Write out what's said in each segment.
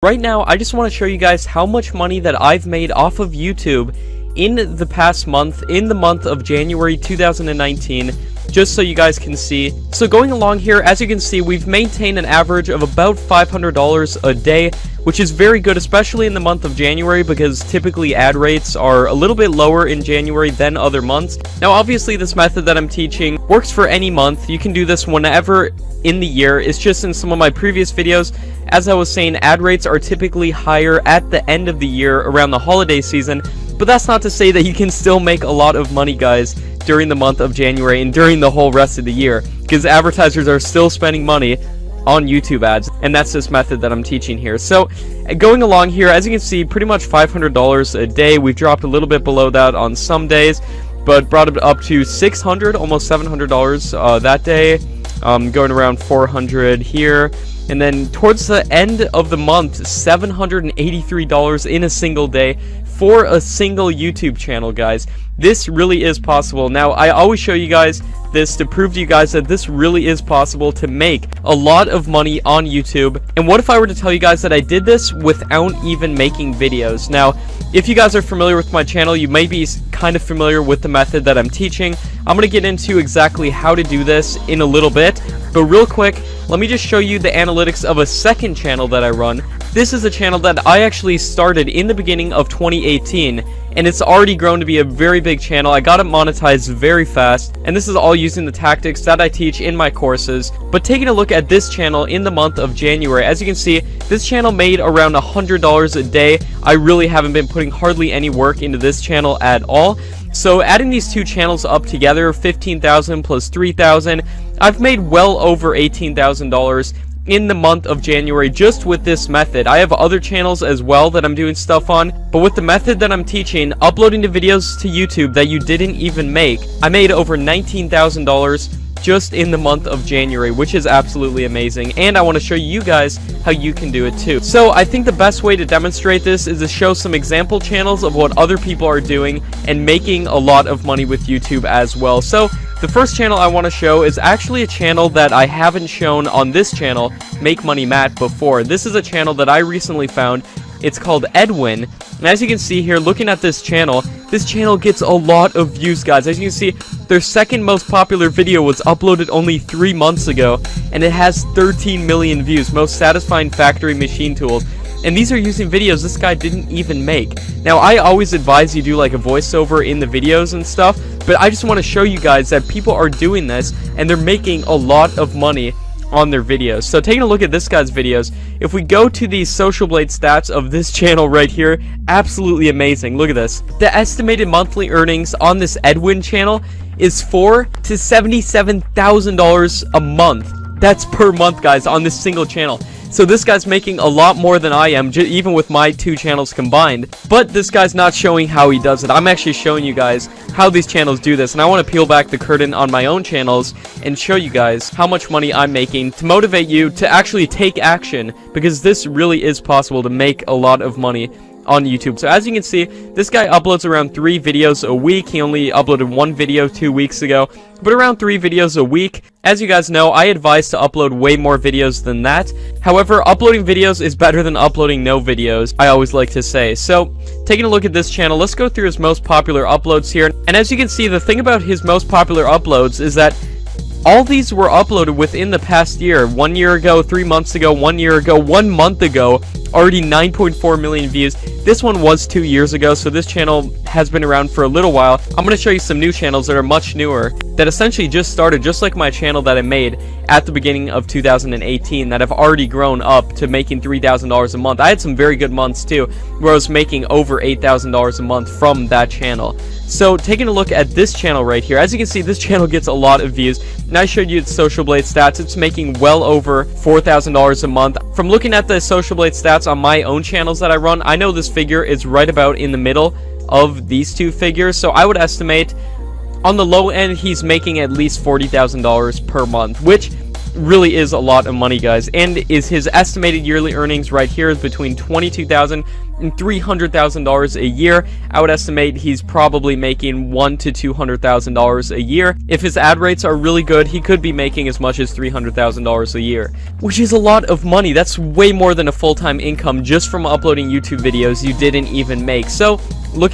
Right now, I just want to show you guys how much money that I've made off of YouTube in the past month, in the month of January 2019, just so you guys can see. So going along here, as you can see, we've maintained an average of about $500 a day, which is very good, especially in the month of January, because typically ad rates are a little bit lower in January than other months. Now, obviously, this method that I'm teaching works for any month. You can do this whenever in the year. It's just in some of my previous videos, as I was saying, ad rates are typically higher at the end of the year around the holiday season, but that's not to say that you can still make a lot of money, guys, during the month of January and during the whole rest of the year, because advertisers are still spending money on YouTube ads, and that's this method that I'm teaching here. So going along here, as you can see, pretty much $500 a day. We've dropped a little bit below that on some days, but brought it up to $600, almost $700 that day, going around $400 here. And then towards the end of the month, $783 in a single day for a single YouTube channel, guys. This really is possible. Now, I always show you guys this to prove to you guys that this really is possible to make a lot of money on YouTube. And what if I were to tell you guys that I did this without even making videos? Now, if you guys are familiar with my channel, you may be kind of familiar with the method that I'm teaching. I'm going to get into exactly how to do this in a little bit, but real quick, let me just show you the analytics of a second channel that I run. This is a channel that I actually started in the beginning of 2018, and it's already grown to be a very big channel. I got it monetized very fast, and this is all using the tactics that I teach in my courses. But taking a look at this channel in the month of January, as you can see, this channel made around $100 a day. I really haven't been putting hardly any work into this channel at all. So adding these two channels up together, 15,000 plus 3,000, I've made well over $18,000 in the month of January just with this method. I have other channels as well that I'm doing stuff on, but with the method that I'm teaching, uploading the videos to YouTube that you didn't even make, I made over $19,000 just in the month of January, which is absolutely amazing, and I want to show you guys how you can do it too. So I think the best way to demonstrate this is to show some example channels of what other people are doing and making a lot of money with YouTube as well. So the first channel I want to show is actually a channel that I haven't shown on this channel, Make Money Matt, before. This is a channel that I recently found. It's called Edwin, and as you can see here, looking at this channel gets a lot of views, guys. As you can see, their second most popular video was uploaded only 3 months ago, and it has 13 million views, most satisfying factory machine tools. And these are using videos this guy didn't even make. Now, I always advise you do like a voiceover in the videos and stuff, but I just want to show you guys that people are doing this, and they're making a lot of money on their videos. So taking a look at this guy's videos, if we go to the Social Blade stats of this channel right here, absolutely amazing. Look at this. The estimated monthly earnings on this Edwin channel is $4,000 to $77,000 a month. That's per month, guys, on this single channel. So this guy's making a lot more than I am, even with my two channels combined. But this guy's not showing how he does it. I'm actually showing you guys how these channels do this. And I want to peel back the curtain on my own channels and show you guys how much money I'm making to motivate you to actually take action. Because this really is possible to make a lot of money on YouTube. So as you can see, this guy uploads around 3 videos a week. He only uploaded 1 video 2 weeks ago, but around 3 videos a week. As you guys know, I advise to upload way more videos than that. However, uploading videos is better than uploading no videos, I always like to say. So taking a look at this channel, let's go through his most popular uploads here. And as you can see, the thing about his most popular uploads is that all these were uploaded within the past year. 1 year ago, 3 months ago, 1 year ago, 1 month ago, already 9.4 million views. This one was 2 years ago, so this channel has been around for a little while. I'm going to show you some new channels that are much newer, that essentially just started, just like my channel that I made at the beginning of 2018, that have already grown up to making $3,000 a month. I had some very good months too, where I was making over $8,000 a month from that channel. So taking a look at this channel right here, as you can see, this channel gets a lot of views. And I showed you its Social Blade stats. It's making well over $4,000 a month. From looking at the Social Blade stats on my own channels that I run, I know this figure is right about in the middle of these two figures. So I would estimate on the low end, he's making at least $40,000 per month, which really is a lot of money, guys. And his estimated yearly earnings right here is between $22,000 and $300,000 a year. I would estimate he's probably making $100,000 to $200,000 a year. If his ad rates are really good, he could be making as much as $300,000 a year, which is a lot of money. That's way more than a full-time income just from uploading YouTube videos you didn't even make. So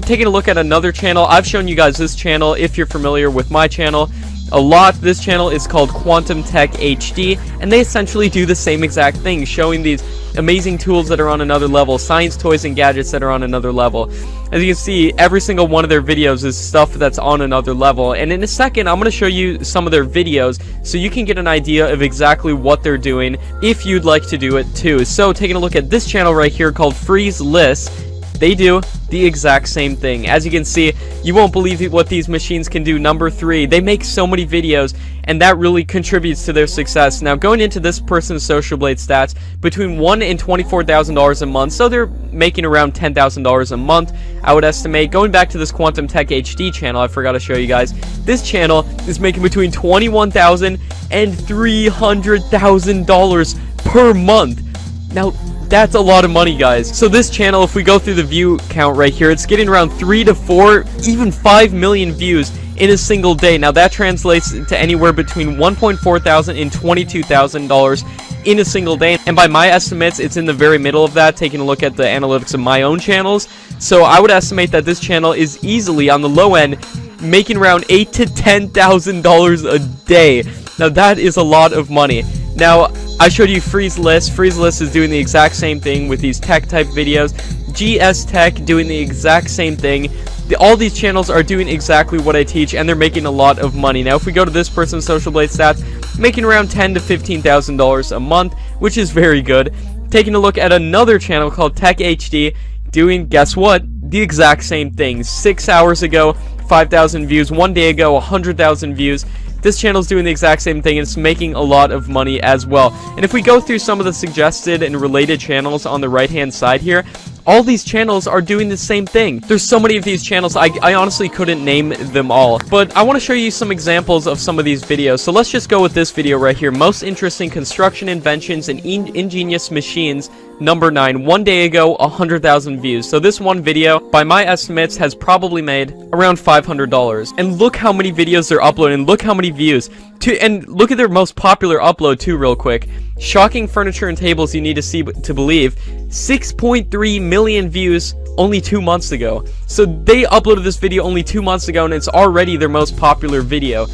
taking a look at another channel. I've shown you guys this channel if you're familiar with my channel a lot. This channel is called Quantum Tech HD, and they essentially do the same exact thing, showing these amazing tools that are on another level, science toys and gadgets that are on another level. As you can see, every single one of their videos is stuff that's on another level, and in a second I'm going to show you some of their videos so you can get an idea of exactly what they're doing if you'd like to do it too. So taking a look at this channel right here called Freeze List, they do the exact same thing. As you can see, you won't believe what these machines can do. Number 3, they make so many videos, and that really contributes to their success. Now, going into this person's Social Blade stats, between $1,000 and $24,000 a month, so they're making around $10,000 a month, I would estimate. Going back to this Quantum Tech HD channel, I forgot to show you guys, this channel is making between $21,000 and $300,000 per month. Now, that's a lot of money, guys. So this channel, if we go through the view count right here, it's getting around 3 to 4, even 5 million views in a single day. Now that translates to anywhere between $1,400 and $22,000 in a single day. And by my estimates, it's in the very middle of that, taking a look at the analytics of my own channels. So I would estimate that this channel is easily, on the low end, making around $8,000 to $10,000 a day. Now that is a lot of money. Now, I showed you Freeze List. Freeze List is doing the exact same thing with these tech type videos. GS Tech doing the exact same thing. All these channels are doing exactly what I teach, and they're making a lot of money. Now, if we go to this person's Social Blade stats, making around $10,000 to $15,000 a month, which is very good. Taking a look at another channel called Tech HD, doing, guess what? The exact same thing. 6 hours ago, 5,000 views. 1 day ago, 100,000 views. This channel is doing the exact same thing, and it's making a lot of money as well. And if we go through some of the suggested and related channels on the right-hand side here, all these channels are doing the same thing. There's so many of these channels, I honestly couldn't name them all. But I want to show you some examples of some of these videos. So let's just go with this video right here. Most interesting construction inventions and ingenious machines, number 9. 1 day ago, 100,000 views. So this one video, by my estimates, has probably made around $500. And look how many videos they're uploading. Look how many views. And look at their most popular upload too, real quick. Shocking furniture and tables you need to see to believe. 6.3 million views only 2 months ago. So they uploaded this video only 2 months ago, and it's already their most popular video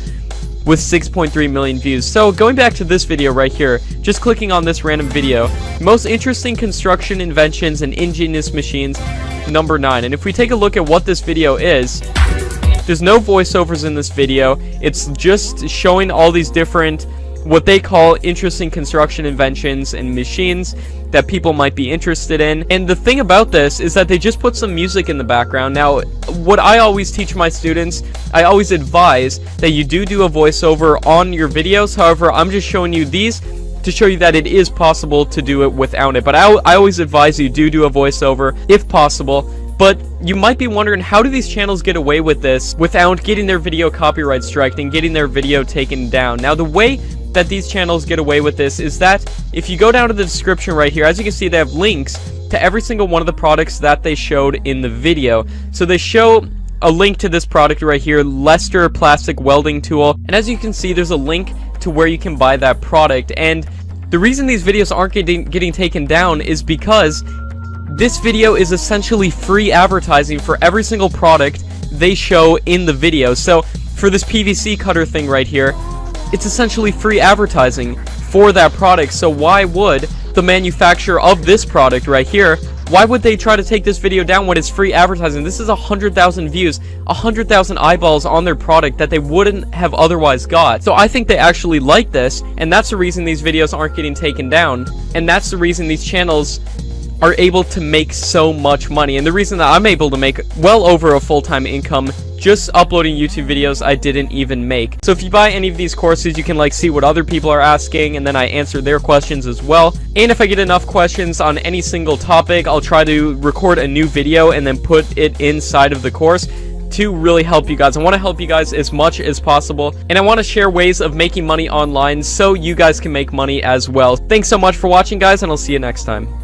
with 6.3 million views. So going back to this video right here, just clicking on this random video, most interesting construction inventions and ingenious machines, number 9. And if we take a look at what this video is, there's no voiceovers in this video. It's just showing all these different, what they call interesting construction inventions and machines that people might be interested in. And the thing about this is that they just put some music in the background. Now, what I always teach my students, I always advise that you do a voiceover on your videos. However, I'm just showing you these to show you that it is possible to do it without it. But I always advise you do a voiceover if possible. But you might be wondering, how do these channels get away with this without getting their video copyright striked and getting their video taken down? Now, the way that these channels get away with this is that if you go down to the description right here, as you can see, they have links to every single one of the products that they showed in the video. So they show a link to this product right here, Lester plastic welding tool, and as you can see, there's a link to where you can buy that product. And the reason these videos aren't getting taken down is because this video is essentially free advertising for every single product they show in the video. So for this PVC cutter thing right here, it's essentially free advertising for that product. So why would the manufacturer of this product right here, why would they try to take this video down when it's free advertising? This is 100,000 views, 100,000 eyeballs on their product that they wouldn't have otherwise got. So I think they actually like this, and that's the reason these videos aren't getting taken down, and that's the reason these channels are able to make so much money, and the reason that I'm able to make well over a full-time income just uploading YouTube videos I didn't even make. So if you buy any of these courses, you can like see what other people are asking, and then I answer their questions as well. And if I get enough questions on any single topic, I'll try to record a new video and then put it inside of the course. to really help you guys. I want to help you guys as much as possible, and I want to share ways of making money online so you guys can make money as well. Thanks so much for watching, guys, and I'll see you next time.